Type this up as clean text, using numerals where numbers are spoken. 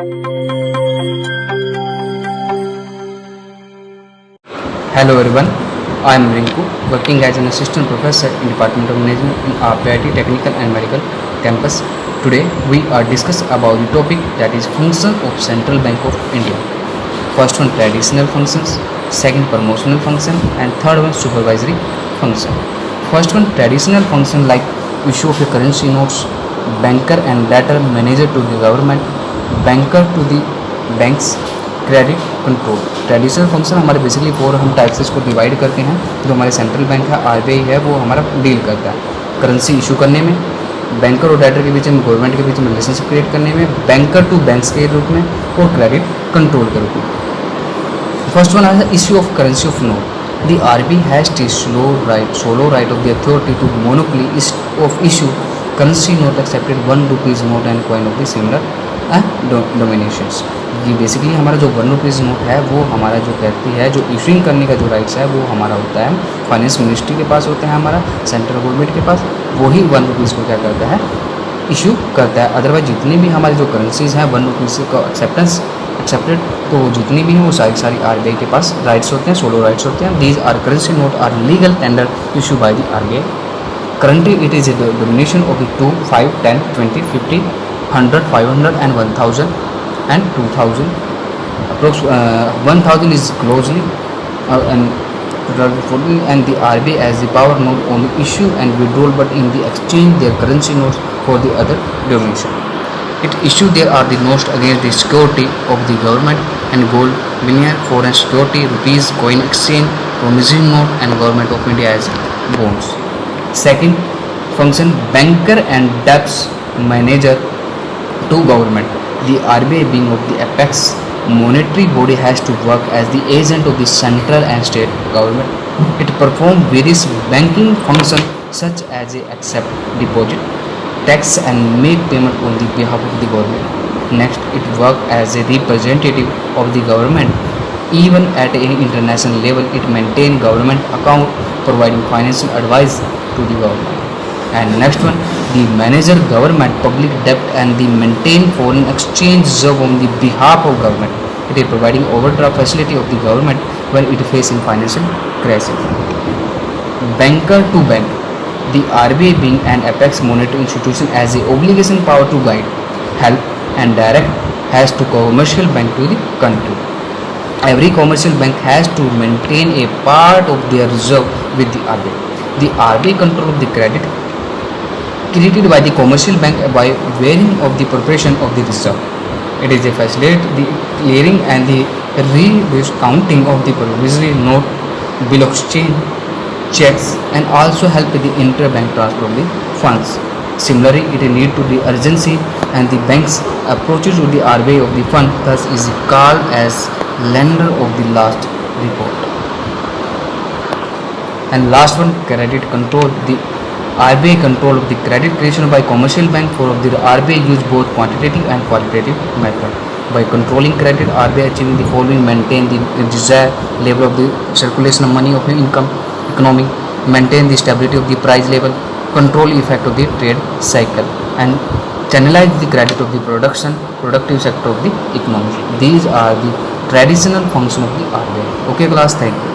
Hello everyone, I am Rinku, working as an assistant professor in Department of Management in RPIT Technical and Medical campus. Today we are discuss about the topic that is function of Central Bank of India. First one traditional functions, second promotional function, and third one supervisory function. First one traditional function like issue of a currency notes, banker and debtor manager to the government, banker to the banks, credit control. Traditional function हमारे basically 4 हम types से इसको divide करते हैं. जो हमारे central bank है RBI है वो हमारा डील करता है करेंसी इशू करने में, बैंकर और डेटर के बीच में, गवर्नमेंट के बीच में रिलेशनशिप क्रिएट करने में, बैंकर टू बैंक्स के रूप में और क्रेडिट कंट्रोल के रूप में. फर्स्ट वन है issue of currency of note. The RBI has the sole right of the authority to monopoly of issue currency note excepted 1 rupees note and coin of the similar denominations. ये basically हमारा जो 1 rupees note है वो हमारा जो कहती है जो इशूइंग करने का जो राइट्स है वो हमारा होता है फाइनेंस मिनिस्ट्री के पास होता है, हमारा सेंट्रल गवर्नमेंट के पास. वही 1 रुपीज़ को क्या करता है इशू करता है. अदरवाइज जितनी भी हमारी जो करेंसीज हैं 1 रुपीज़ का एक्सेप्टेड तो जितनी भी हैं वो सारी आरबीआई के पास राइट्स होते हैं, सोलो राइट्स होते हैं. These are currency note are legal tender issue by the RBI. Currently it is a domination of the 2, 5, 10, 20, 50, 100, 500 and 1000 and 2000. 1000 is closely and the RBI has the power not only issue and withdrawal but in the exchange their currency notes for the other domination. It issue there are the notes against the security of the government and gold, veneer, foreign security, rupees, coin exchange, promissory note and government of India as bonds. Second function banker and debts manager to government. The RBI being of the apex monetary body has to work as the agent of the central and state government. It performs various banking functions such as accept deposit, tax and make payment on the behalf of the government. Next, it works as a representative of the government. Even at an international level, it maintains government account, providing financial advice to the government. And next one, the manager government public debt and the maintain foreign exchange reserve on the behalf of government. It is providing overdraft facility of the government when it facing financial crisis. Banker to bank. The RBI being an apex monetary institution has the obligation power to guide, help and direct has to commercial bank to the country. Every commercial bank has to maintain a part of their reserve with the RBI. The RBI control of the credit created by the commercial bank by varying of the proportion of the reserve. It is a facilitate the clearing and the re-discounting of the promissory note, bill of exchange, checks and also help with the interbank transfer of the funds. Similarly, it need to the urgency and the bank's approaches to the RBI of the fund thus is called as lender of the last report. And last one, credit control. The RBI control of the credit creation by commercial bank for of the RBI use both quantitative and qualitative method. By controlling credit, RBI achieving the following: maintain the desired level of the circulation of money of the economy, maintain the stability of the price level, control effect of the trade cycle, and channelize the credit of the productive sector of the economy. These are the traditional function of the RBI. Okay class, thank you.